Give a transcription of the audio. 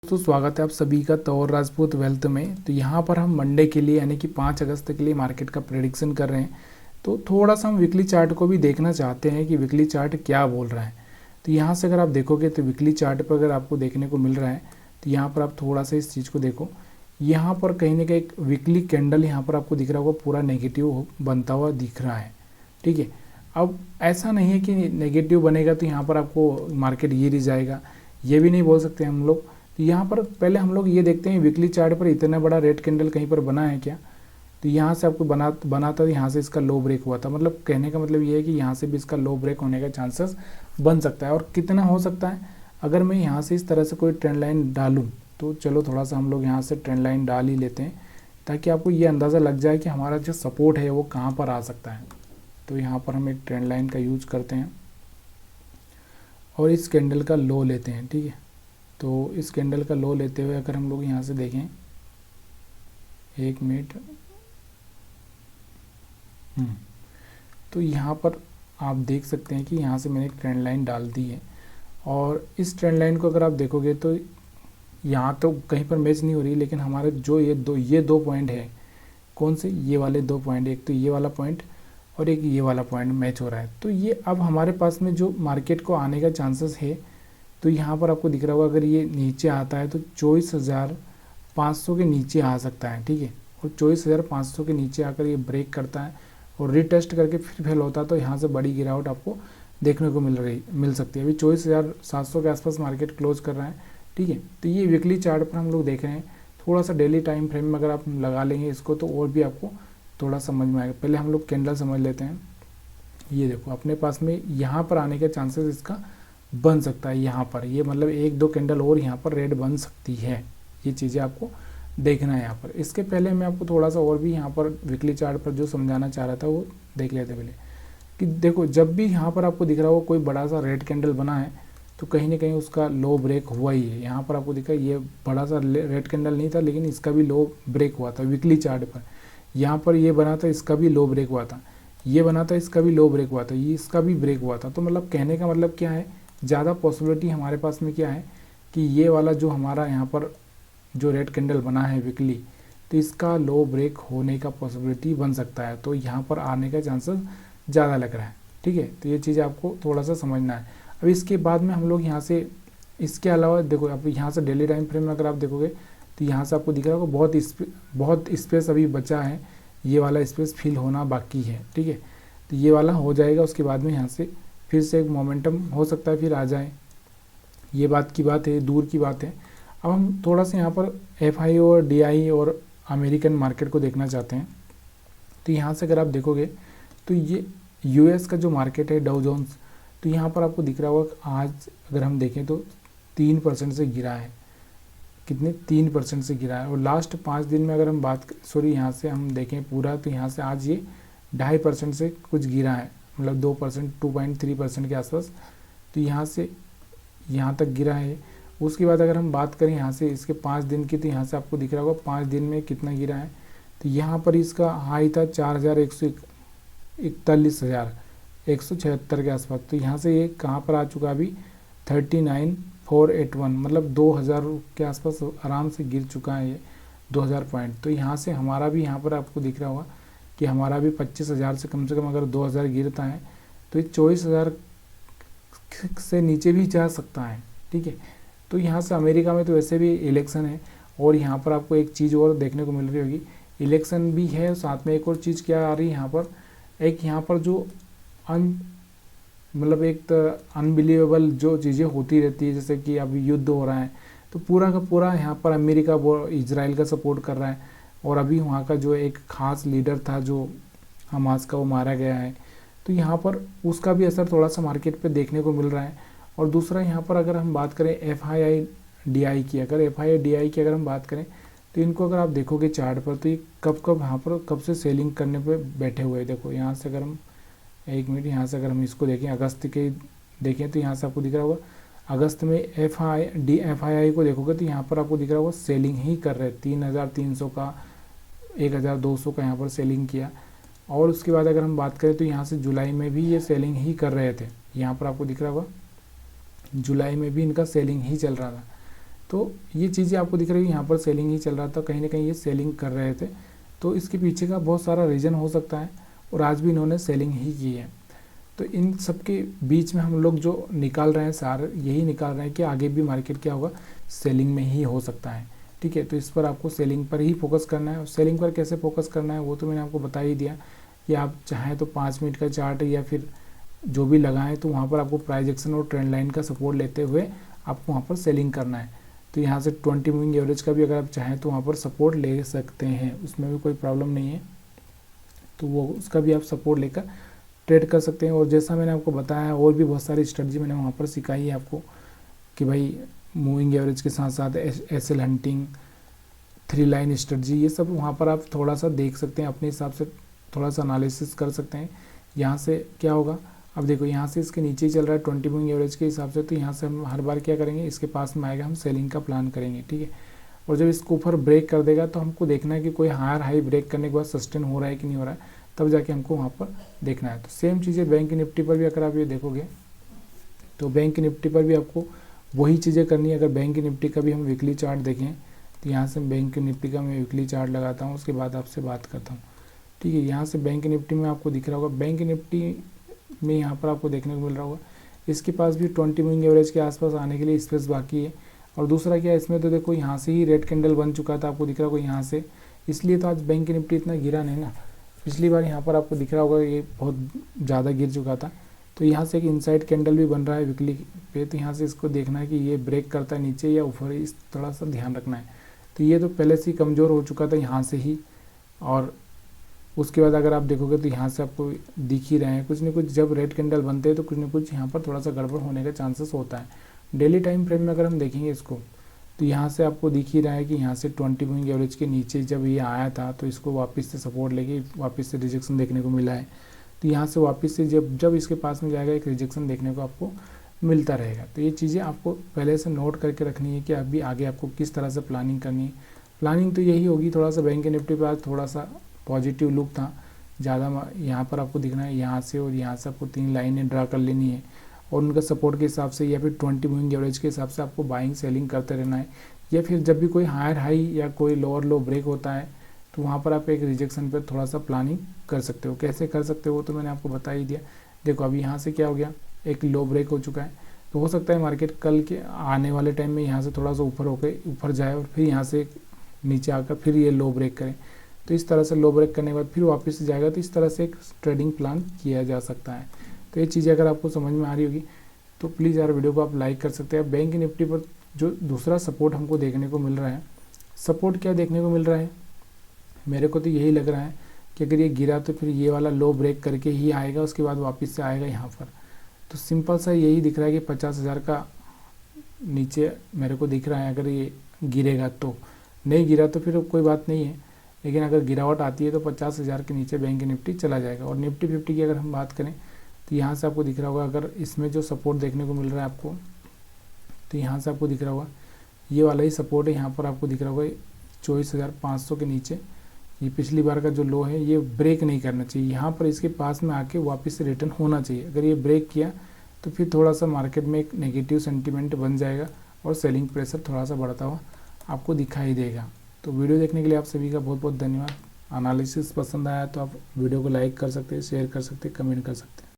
तो स्वागत है आप सभी का तौर राजपूत वेल्थ में। तो यहाँ पर हम मंडे के लिए यानी कि 5 अगस्त के लिए मार्केट का प्रेडिक्शन कर रहे हैं। तो थोड़ा सा हम वीकली चार्ट को भी देखना चाहते हैं कि वीकली चार्ट क्या बोल रहा है। तो यहाँ से अगर आप देखोगे तो वीकली चार्ट पर अगर आपको देखने को मिल रहा है तो यहाँ पर आप थोड़ा सा इस चीज़ को देखो। यहाँ पर कहीं ना कहीं एक वीकली कैंडल यहाँ पर आपको दिख रहा होगा, पूरा नेगेटिव बनता हुआ दिख रहा है। ठीक है, अब ऐसा नहीं है कि नेगेटिव बनेगा तो यहाँ पर आपको मार्केट गिर ही जाएगा, ये भी नहीं बोल सकते हम लोग। तो यहाँ पर पहले हम लोग ये देखते हैं वीकली चार्ट पर इतना बड़ा रेड कैंडल कहीं पर बना है क्या। तो यहाँ से आपको बना था, यहाँ से इसका लो ब्रेक हुआ था। मतलब कहने का मतलब ये है कि यहाँ से भी इसका लो ब्रेक होने का चांसेस बन सकता है। और कितना हो सकता है, अगर मैं यहाँ से इस तरह से कोई ट्रेंड लाइन डालूँ तो चलो थोड़ा सा हम लोग यहाँ से ट्रेंड लाइन डाल ही लेते हैं ताकि आपको ये अंदाज़ा लग जाए कि हमारा जो सपोर्ट है वो कहाँ पर आ सकता है। तो यहाँ पर हम एक ट्रेंड लाइन का यूज करते हैं और इस कैंडल का लो लेते हैं। ठीक है, तो इस कैंडल का लो लेते हुए अगर हम लोग यहाँ से देखें, एक मिनट, तो यहाँ पर आप देख सकते हैं कि यहाँ से मैंने एक ट्रेंड लाइन डाल दी है। और इस ट्रेंड लाइन को अगर आप देखोगे तो यहाँ तो कहीं पर मैच नहीं हो रही, लेकिन हमारे जो ये दो पॉइंट है, कौन से, ये वाले 2 पॉइंट, एक तो ये वाला पॉइंट और एक ये वाला पॉइंट मैच हो रहा है। तो ये अब हमारे पास में जो मार्केट को आने का चांसेस है, तो यहाँ पर आपको दिख रहा होगा अगर ये नीचे आता है तो 24,500 के नीचे आ सकता है। ठीक है, और 24,500 के नीचे आकर ये ब्रेक करता है और रीटेस्ट करके फिर फेल होता है तो यहाँ से बड़ी गिरावट आपको देखने को मिल सकती है। अभी 24,700 के आसपास मार्केट क्लोज कर रहा है। ठीक है, तो ये वीकली चार्ट पर हम लोग देख रहे हैं। थोड़ा सा डेली टाइम फ्रेम में अगर आप लगा लेंगे इसको तो और भी आपको थोड़ा समझ में आएगा। पहले हम लोग कैंडल समझ लेते हैं। ये देखो अपने पास में यहाँ पर आने के चांसेस इसका बन सकता है। यहाँ पर ये मतलब 1-2 कैंडल और यहाँ पर रेड बन सकती है। ये चीज़ें आपको देखना है यहाँ पर। इसके पहले मैं आपको थोड़ा सा और भी यहाँ पर वीकली चार्ट पर जो समझाना चाह रहा था वो देख लेते पहले कि देखो, जब भी यहाँ पर आपको दिख रहा हो कोई बड़ा सा रेड कैंडल बना है तो कहीं ना कहीं उसका लो ब्रेक हुआ ही है। यहाँ पर आपको दिखा ये बड़ा सा रेड कैंडल नहीं था, लेकिन इसका भी लो ब्रेक हुआ था वीकली चार्ट पर। यहाँ पर ये बना था, इसका भी लो ब्रेक हुआ था, ये बना था, इसका भी लो ब्रेक हुआ था, ये इसका भी ब्रेक हुआ था। तो मतलब कहने का मतलब क्या है, ज़्यादा पॉसिबिलिटी हमारे पास में क्या है कि ये वाला जो हमारा यहाँ पर जो रेड कैंडल बना है वीकली, तो इसका लो ब्रेक होने का पॉसिबिलिटी बन सकता है। तो यहाँ पर आने का चांसेस ज़्यादा लग रहा है। ठीक है, तो ये चीज़ आपको थोड़ा सा समझना है। अब इसके बाद में हम लोग यहाँ से, इसके अलावा देखो अब यहाँ से डेली टाइम फ्रेम में अगर आप देखोगे तो यहाँ से आपको दिख रहा होगा बहुत स्पेस अभी बचा है, ये वाला स्पेस फिल होना बाकी है। ठीक है, तो ये वाला हो जाएगा, उसके बाद में यहाँ से फिर से एक मोमेंटम हो सकता है फिर आ जाए। ये बात की बात है, दूर की बात है। अब हम थोड़ा सा यहाँ पर FI और DI और अमेरिकन मार्केट को देखना चाहते हैं। तो यहाँ से अगर आप देखोगे तो ये US का जो मार्केट है डाउ जोन्स, तो यहाँ पर आपको दिख रहा होगा आज अगर हम देखें तो 3% से गिरा है। कितने, 3% से गिरा है। और लास्ट 5 दिन में अगर हम यहाँ से हम देखें पूरा, तो यहाँ से आज ये 2.5% से कुछ गिरा है, मतलब 2%, 2.3% के आसपास। तो यहाँ से यहाँ तक गिरा है। उसके बाद अगर हम बात करें यहाँ से इसके 5 दिन की, तो यहाँ से आपको दिख रहा होगा 5 दिन में कितना गिरा है। तो यहाँ पर इसका हाई था 4,176 के आसपास। तो यहाँ से ये कहाँ पर आ चुका अभी 39,481, मतलब 2,000 के आसपास आराम से गिर चुका है ये 2,000 पॉइंट। तो यहाँ से हमारा भी यहाँ पर आपको दिख रहा होगा कि हमारा भी 25,000 से कम अगर 2,000 गिरता है तो ये 24,000 से नीचे भी जा सकता है। ठीक है, तो यहाँ से अमेरिका में तो वैसे भी इलेक्शन है और यहाँ पर आपको एक चीज़ और देखने को मिल रही होगी, इलेक्शन भी है, साथ में एक और चीज़ क्या आ रही है यहाँ पर, एक यहाँ पर जो मतलब एक तो अनबिलीवेबल जो चीज़ें होती रहती है, जैसे कि अभी युद्ध हो रहा है तो पूरा का पूरा यहाँ पर अमेरिका वो इजराइल का सपोर्ट कर रहा है। और अभी वहाँ का जो एक ख़ास लीडर था जो हमास का, वो मारा गया है। तो यहाँ पर उसका भी असर थोड़ा सा मार्केट पे देखने को मिल रहा है। और दूसरा यहाँ पर अगर हम बात करें FI DI की, अगर हम बात करें तो इनको अगर आप देखोगे चार्ट पर, तो ये कब यहाँ पर कब से सेलिंग करने पे बैठे हुए हैं। देखो यहाँ से अगर हम एक मिनट, यहाँ से अगर हम इसको देखें, अगस्त के देखें तो यहाँ से आपको दिख रहा होगा अगस्त में FI को देखोगे तो यहाँ पर आपको दिख रहा होगा सेलिंग ही कर रहे हैं। 3,300 का, 1,200 का यहाँ पर सेलिंग किया। और उसके बाद अगर हम बात करें तो यहाँ से जुलाई में भी ये सेलिंग ही कर रहे थे। यहाँ पर आपको दिख रहा होगा जुलाई में भी इनका सेलिंग ही चल रहा था। तो ये चीज़ें आपको दिख रही है, यहाँ पर सेलिंग ही चल रहा था, कहीं ना कहीं ये सेलिंग कर रहे थे। तो इसके पीछे का बहुत सारा रीज़न हो सकता है और आज भी इन्होंने सेलिंग ही की है। तो इन सब के बीच में हम लोग जो निकाल रहे हैं सार यही निकाल रहे हैं कि आगे भी मार्केट क्या होगा, सेलिंग में ही हो सकता है। ठीक है, तो इस पर आपको सेलिंग पर ही फोकस करना है। और सेलिंग पर कैसे फोकस करना है वो तो मैंने आपको बता ही दिया कि आप चाहें तो 5 मिनट का चार्ट या फिर जो भी लगाएं तो वहाँ पर आपको प्राइस एक्शन और ट्रेंड लाइन का सपोर्ट लेते हुए आपको वहाँ पर सेलिंग करना है। तो यहाँ से 20 मूविंग एवरेज का भी अगर आप चाहें तो वहाँ पर सपोर्ट ले सकते हैं, उसमें भी कोई प्रॉब्लम नहीं है। तो वो उसका भी आप सपोर्ट लेकर ट्रेड कर सकते हैं। और जैसा मैंने आपको बताया और भी बहुत सारी स्ट्रेटजी मैंने वहाँ पर सिखाई है आपको कि भाई मूविंग एवरेज के साथ साथ एसएल हंटिंग, 3 लाइन स्ट्रेटजी, ये सब वहाँ पर आप थोड़ा सा देख सकते हैं, अपने हिसाब से थोड़ा सा एनालिसिस कर सकते हैं। यहाँ से क्या होगा, अब देखो यहाँ से इसके नीचे ही चल रहा है 20 मूविंग एवरेज के हिसाब से, तो यहाँ से हम हर बार क्या करेंगे, इसके पास में आएगा हम सेलिंग का प्लान करेंगे। ठीक है, और जब इसको ऊपर ब्रेक कर देगा तो हमको देखना है कि कोई हायर हाई ब्रेक करने के बाद सस्टेन हो रहा है कि नहीं हो रहा है, तब जाके हमको वहाँ पर देखना है। तो सेम चीज़ें बैंक निफ्टी पर भी अगर आप ये देखोगे तो बैंक निफ्टी पर भी आपको वही चीज़ें करनी है। अगर बैंक निफ्टी का भी हम वीकली चार्ट देखें तो यहाँ से बैंक निफ्टी का मैं वीकली चार्ट लगाता हूँ, उसके बाद आपसे बात करता हूँ। ठीक है, यहाँ से बैंक निफ्टी में आपको दिख रहा होगा, बैंक निफ्टी में यहाँ पर आपको देखने को मिल रहा होगा इसके पास भी 20 मूविंग एवरेज के आसपास आने के लिए स्पेस बाकी है। और दूसरा क्या है, इसमें तो देखो यहाँ से ही रेड कैंडल बन चुका था, आपको दिख रहा होगा यहाँ से, इसलिए तो आज बैंक निफ्टी इतना गिरा नहीं ना। पिछली बार यहाँ पर आपको दिख रहा होगा ये बहुत ज़्यादा गिर चुका था। तो यहाँ से एक इनसाइड कैंडल भी बन रहा है वीकली पे, तो यहाँ से इसको देखना है कि ये ब्रेक करता है नीचे या ऊपर, इस थोड़ा सा ध्यान रखना है। तो ये तो पहले से ही कमज़ोर हो चुका था यहाँ से ही, और उसके बाद अगर आप देखोगे तो यहाँ से आपको दिख ही रहे हैं कुछ न कुछ, जब रेड कैंडल बनते हैं तो कुछ न कुछ यहाँ पर थोड़ा सा गड़बड़ होने का चांसेस होता है। डेली टाइम फ्रेम में अगर हम देखेंगे इसको तो यहाँ से आपको दिख ही रहा है कि यहाँ से 20 मूविंग एवरेज के नीचे जब ये आया था तो इसको वापस से सपोर्ट लेके वापस से रिजेक्शन देखने को मिला है। तो यहाँ से वापस से जब इसके पास में जाएगा एक रिजेक्शन देखने को आपको मिलता रहेगा। तो ये चीज़ें आपको पहले से नोट करके रखनी है कि अभी आगे आपको किस तरह से प्लानिंग करनी है। प्लानिंग तो यही होगी, थोड़ा सा बैंक निफ्टी पर आज थोड़ा सा पॉजिटिव लुक था ज़्यादा, यहाँ पर आपको दिखना है यहाँ से और यहाँ से आपको 3 लाइनें ड्रा कर लेनी है और उनका सपोर्ट के हिसाब से या फिर 20 मूविंग एवरेज के हिसाब से आपको बाइंग सेलिंग करते रहना है। या फिर जब भी कोई हायर हाई या कोई लोअर लो ब्रेक होता है तो वहाँ पर आप एक रिजेक्शन पर थोड़ा सा प्लानिंग कर सकते हो। कैसे कर सकते हो तो मैंने आपको बता ही दिया। देखो अभी यहाँ से क्या हो गया, एक लो ब्रेक हो चुका है, तो हो सकता है मार्केट कल के आने वाले टाइम में यहाँ से थोड़ा सा ऊपर होकर ऊपर जाए और फिर यहाँ से नीचे आकर फिर ये लो ब्रेक करें। तो इस तरह से लो ब्रेक करने के बाद फिर वापस जाएगा, तो इस तरह से एक ट्रेडिंग प्लान किया जा सकता है। तो ये चीज़ें अगर आपको समझ में आ रही होगी तो प्लीज़ यार वीडियो को आप लाइक कर सकते हैं। बैंक निफ्टी पर जो दूसरा सपोर्ट हमको देखने को मिल रहा है, सपोर्ट क्या देखने को मिल रहा है, मेरे को तो यही लग रहा है कि अगर ये गिरा तो फिर ये वाला लो ब्रेक करके ही आएगा, उसके बाद वापस से आएगा यहाँ पर। तो सिंपल सा यही दिख रहा है कि 50,000 का नीचे मेरे को दिख रहा है। अगर ये गिरेगा तो, नहीं गिरा तो फिर कोई बात नहीं है, लेकिन अगर गिरावट आती है तो 50,000 के नीचे बैंक निफ्टी चला जाएगा। और निफ्टी 50 की अगर हम बात करें तो यहाँ से आपको दिख रहा होगा, अगर इसमें जो सपोर्ट देखने को मिल रहा है आपको, तो यहाँ से आपको दिख रहा होगा ये वाला ही सपोर्ट है। यहाँ पर आपको दिख रहा होगा 24,500 के नीचे, ये पिछली बार का जो लो है ये ब्रेक नहीं करना चाहिए, यहाँ पर इसके पास में आके वापस से रिटर्न होना चाहिए। अगर ये ब्रेक किया तो फिर थोड़ा सा मार्केट में एक नेगेटिव सेंटीमेंट बन जाएगा और सेलिंग प्रेशर थोड़ा सा बढ़ता हुआ आपको दिखाई देगा। तो वीडियो देखने के लिए आप सभी का बहुत बहुत धन्यवाद। एनालिसिस पसंद आया तो आप वीडियो को लाइक कर सकते हैं, शेयर कर सकते हैं, कमेंट कर सकते हैं।